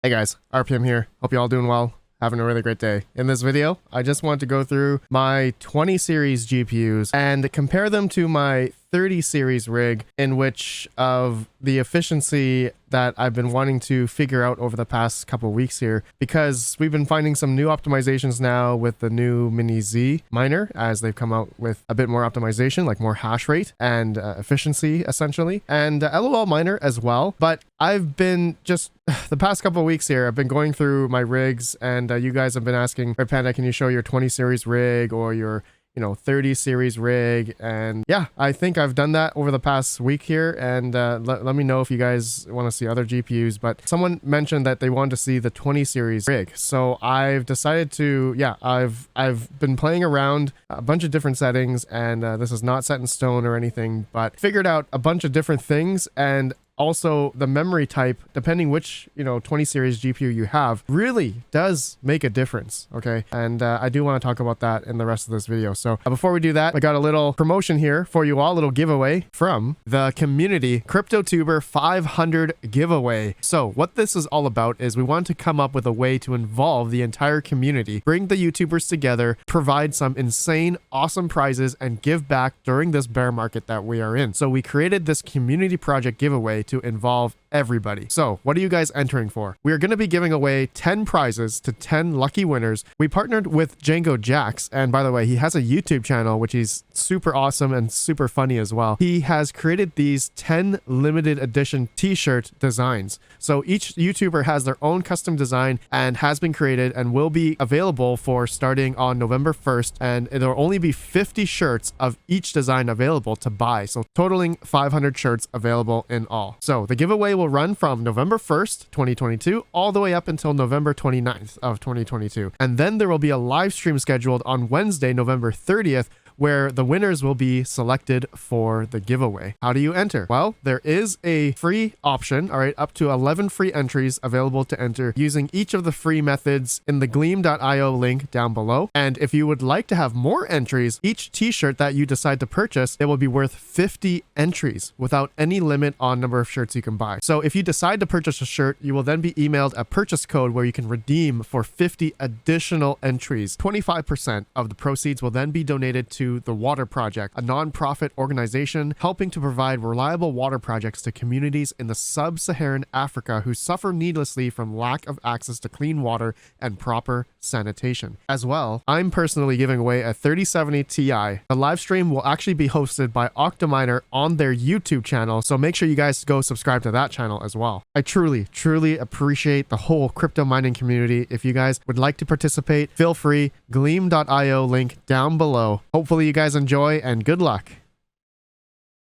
Hey guys, RPM here. Hope you all doing well. Having a really great day. In this video, I just want to go through my 20 series GPUs and compare them to my 30 series rig, in which of the efficiency that I've been wanting to figure out over the past couple weeks here, because we've been finding some new optimizations now with the new miniZ miner, as they've come out with a bit more optimization, like more hash rate and efficiency essentially, and LOL miner as well. But I've been just the past couple of weeks here, I've been going through my rigs, and you guys have been asking, Red Panda, can you show your 20 series rig or your 30 series rig? And yeah, I think I've done that over the past week here, and let me know if you guys want to see other GPUs. But someone mentioned that they wanted to see the 20 series rig, so I've decided to, I've been playing around a bunch of different settings, and this is not set in stone or anything, but figured out a bunch of different things. And also, the memory type, depending which, 20 series GPU you have, really does make a difference, okay? And I do want to talk about that in the rest of this video. So before we do that, I got a little promotion here for you all, a little giveaway from the community, CryptoTuber 500 giveaway. So what this is all about is we want to come up with a way to involve the entire community, bring the YouTubers together, provide some insane, awesome prizes, and give back during this bear market that we are in. So we created this community project giveaway to involve everybody. So what are you guys entering for? We are going to be giving away 10 prizes to 10 lucky winners. We partnered with Django Jax, and by the way, he has a YouTube channel which is super awesome and super funny as well. He has created these 10 limited edition t-shirt designs. So each YouTuber has their own custom design and has been created and will be available for starting on November 1st, and there will only be 50 shirts of each design available to buy, so totaling 500 shirts available in all. So the giveaway will run from November 1st, 2022, all the way up until November 29th of 2022. And then there will be a live stream scheduled on Wednesday, November 30th, where the winners will be selected for the giveaway. How do you enter? Well, there is a free option, all right, up to 11 free entries available to enter using each of the free methods in the gleam.io link down below. And if you would like to have more entries, each t-shirt that you decide to purchase, it will be worth 50 entries without any limit on number of shirts you can buy. So if you decide to purchase a shirt, you will then be emailed a purchase code where you can redeem for 50 additional entries. 25% of the proceeds will then be donated to the Water Project, a non-profit organization helping to provide reliable water projects to communities in the sub-Saharan Africa who suffer needlessly from lack of access to clean water and proper sanitation. As well, I'm personally giving away a 3070 Ti. The live stream will actually be hosted by Octominer on their YouTube channel, so make sure you guys go subscribe to that channel as well. I truly appreciate the whole crypto mining community. If you guys would like to participate, feel free. Gleam.io link down below. Hopefully you guys enjoy, and good luck.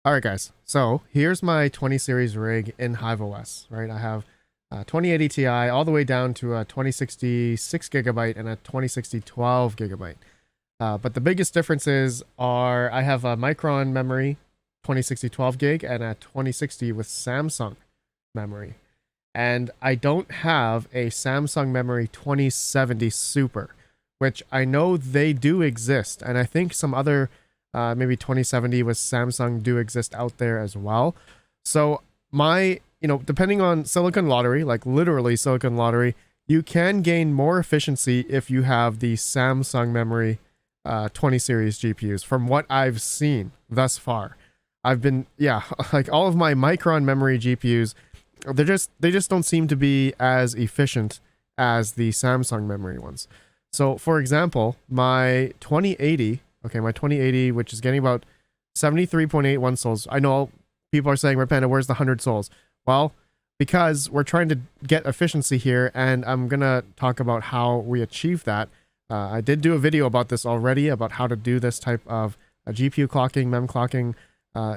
All right, guys. So here's my 20 series rig in HiveOS, right? I have 2080 Ti all the way down to a 2060 6GB and a 2060 12GB. But the biggest differences are I have a Micron memory, 2060 12GB, and a 2060 with Samsung memory. And I don't have a Samsung memory 2070 Super, which I know they do exist. And I think some other maybe 2070 with Samsung do exist out there as well. So my, depending on Silicon Lottery, like literally Silicon Lottery, you can gain more efficiency if you have the Samsung memory 20 series GPUs from what I've seen thus far. I've been, like all of my Micron memory GPUs, they just don't seem to be as efficient as the Samsung memory ones. So for example, my 2080, which is getting about 73.81 souls. I know people are saying, Red Panda, where's the 100 souls? Well, because we're trying to get efficiency here, and I'm going to talk about how we achieve that. I did do a video about this already, about how to do this type of GPU clocking, mem clocking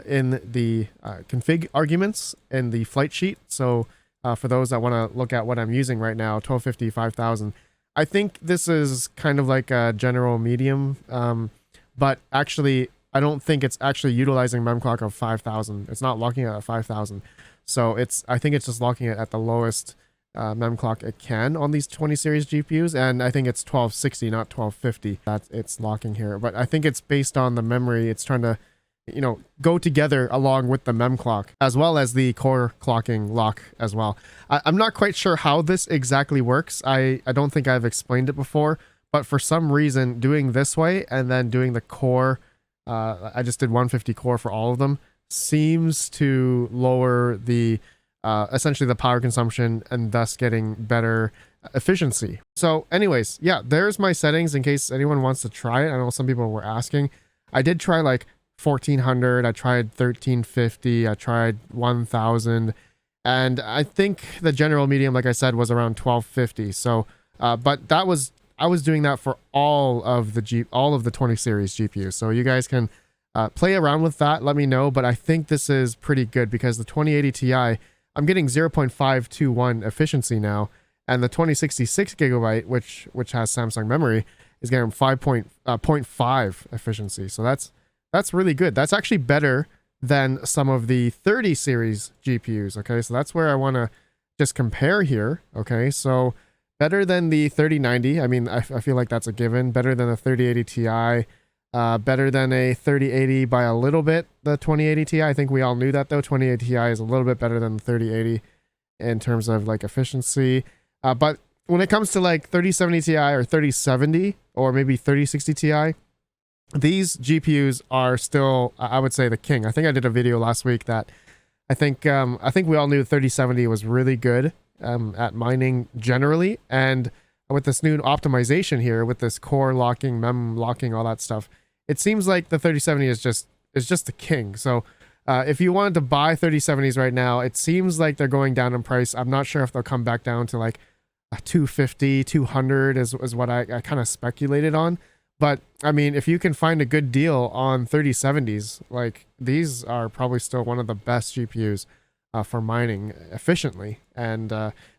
in the config arguments in the flight sheet. So for those that want to look at what I'm using right now, 1250, 5000, I think this is kind of like a general medium, but actually, I don't think it's actually utilizing memclock of 5000. It's not locking it at 5000. So I think it's just locking it at the lowest memclock it can on these 20 series GPUs. And I think it's 1260, not 1250 that it's locking here. But I think it's based on the memory. It's trying to you know, go together along with the mem clock, as well as the core clocking lock as well. I'm not quite sure how this exactly works. I don't think I've explained it before, but for some reason doing this way and then doing the core, I just did 150 core for all of them, seems to lower the essentially the power consumption and thus getting better efficiency. So anyways, yeah, there's my settings in case anyone wants to try it. I know some people were asking. I did try like 1400, I tried 1350, I tried 1000, and I think the general medium, like I said, was around 1250. So but that was, I was doing that for all of the 20 series GPUs. So you guys can play around with that, let me know. But I think this is pretty good because the 2080 Ti, I'm getting 0.521 efficiency now, and the 2066 gigabyte, which has Samsung memory, is getting 5.5 efficiency. So that's really good. That's actually better than some of the 30 series GPUs. Okay, so that's where I want to just compare here. Okay, so better than the 3090. I mean, I feel like that's a given. Better than a 3080 Ti. Better than a 3080 by a little bit. The 2080 Ti, I think we all knew that though. 2080 Ti is a little bit better than the 3080 in terms of like efficiency. But when it comes to like 3070 Ti or 3070 or maybe 3060 Ti, these GPUs are still, I would say, the king. I think I did a video last week that I think we all knew 3070 was really good at mining generally, and with this new optimization here, with this core locking, mem locking, all that stuff, it seems like the 3070 is just the king. So if you wanted to buy 3070s right now, it seems like they're going down in price. I'm not sure if they'll come back down to like 250, 200 is what I kind of speculated on. But I mean, if you can find a good deal on 3070s, like these are probably still one of the best GPUs for mining efficiently. And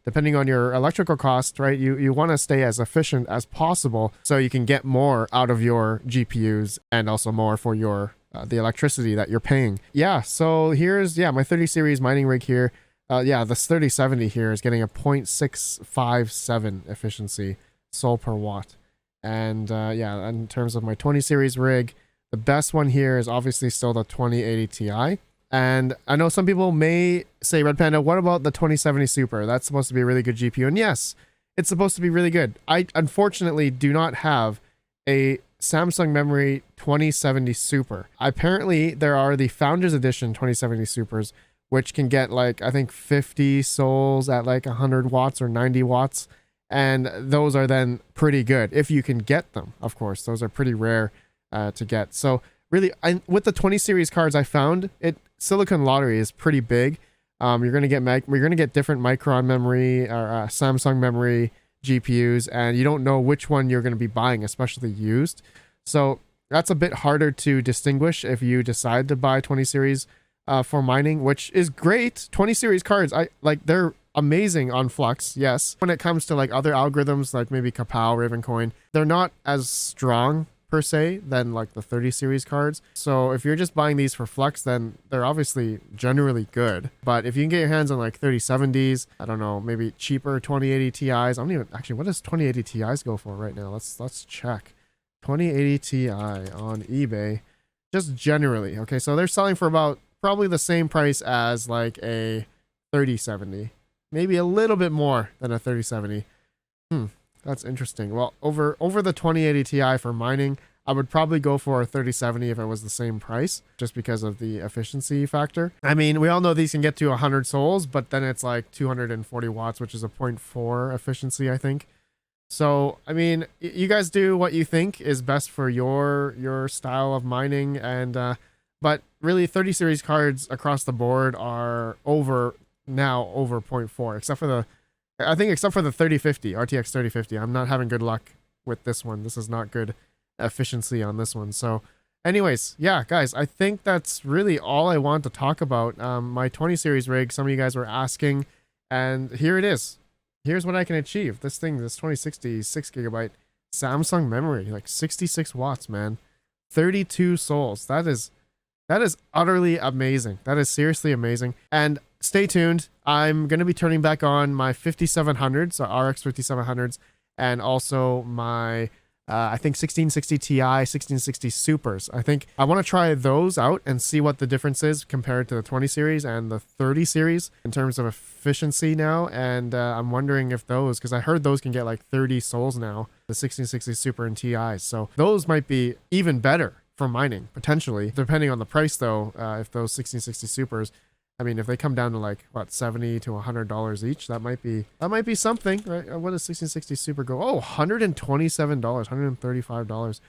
depending on your electrical cost, right, you want to stay as efficient as possible so you can get more out of your GPUs and also more for your the electricity that you're paying. Yeah, so here's my 30 series mining rig here. This 3070 here is getting a 0.657 efficiency sol per watt. And in terms of my 20 series rig, the best one here is obviously still the 2080 Ti. And I know some people may say, Red Panda, what about the 2070 Super? That's supposed to be a really good GPU. And yes, it's supposed to be really good. I unfortunately do not have a Samsung memory 2070 Super. Apparently, there are the Founders Edition 2070 Supers, which can get like, I think 50 sols at like 100 watts or 90 watts. And those are then pretty good if you can get them. Of course, those are pretty rare to get. So really, with the 20 series cards, I found Silicon Lottery is pretty big. You're gonna get different Micron memory or Samsung memory GPUs, and you don't know which one you're gonna be buying, especially used. So that's a bit harder to distinguish if you decide to buy 20 series for mining, which is great. 20 series cards, they're amazing on Flux, yes. When it comes to like other algorithms like maybe Kapow, Ravencoin, they're not as strong per se than like the 30 series cards. So if you're just buying these for Flux, then they're obviously generally good. But if you can get your hands on like 3070s, I don't know, maybe cheaper 2080 Ti's. I don't even actually, what does 2080 Ti's go for right now? Let's check. 2080 Ti on eBay, just generally. Okay, so they're selling for about probably the same price as like a 3070. Maybe a little bit more than a 3070. That's interesting. Well, over the 2080 Ti for mining, I would probably go for a 3070 if it was the same price, just because of the efficiency factor. I mean, we all know these can get to 100 sols, but then it's like 240 watts, which is a 0.4 efficiency, I think. So, I mean, you guys do what you think is best for your style of mining, and but really 30 series cards across the board are over 0.4, except for the 3050, RTX 3050. I'm not having good luck with this one. This is not good efficiency on this one. So anyways, yeah, guys, I think that's really all I want to talk about. My 20 series rig, some of you guys were asking, and here it is. Here's what I can achieve. This 2060 6GB Samsung memory, like 66 watts, man. 32 sols. That is utterly amazing. That is seriously amazing. And stay tuned. I'm going to be turning back on my 5700s, so RX 5700s, and also my I think 1660 Ti, 1660 Supers. I think I want to try those out and see what the difference is compared to the 20 series and the 30 series in terms of efficiency now. And I'm wondering if those, because I heard those can get like 30 souls now, the 1660 Super and Ti's. So those might be even better for mining, potentially, depending on the price though. If those 1660 Supers, I mean, if they come down to like what, $70 to $100 each, that might be something, right? What does 1660 Super go? Oh, $127, $135.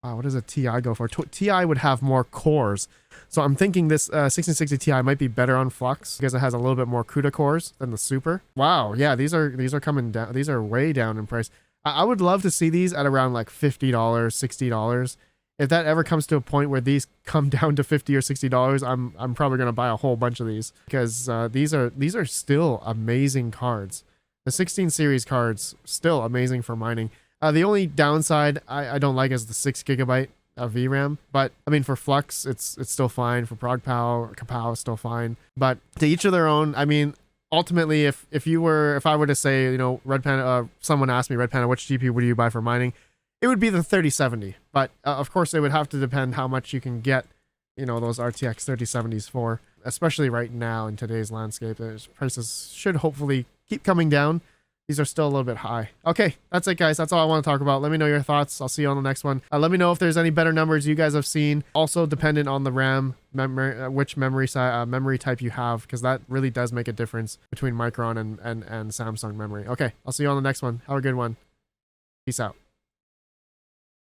What does a Ti go for? Ti would have more cores, so I'm thinking this 1660 Ti might be better on Flux because it has a little bit more CUDA cores than the Super. Wow, yeah, these are coming down. These are way down in price. I would love to see these at around like $50, $60. If that ever comes to a point where these come down to $50 or $60, I'm probably gonna buy a whole bunch of these because these are still amazing cards. The 16 series cards still amazing for mining. The only downside I don't like is the 6 GB VRAM, but I mean for Flux it's still fine. For ProgPow, Kapow it's still fine. But to each of their own. I mean, ultimately, if I were to say, you know, Red Panda, someone asked me, Red Panda, which GPU would you buy for mining? It would be the 3070, but of course it would have to depend how much you can get, you know, those RTX 3070s for, especially right now in today's landscape. Prices should hopefully keep coming down. These are still a little bit high. Okay, that's it, guys. That's all I want to talk about. Let me know your thoughts. I'll see you on the next one. Let me know if there's any better numbers you guys have seen. Also, dependent on the RAM, which memory type you have, because that really does make a difference between Micron and Samsung memory. Okay, I'll see you on the next one. Have a good one. Peace out.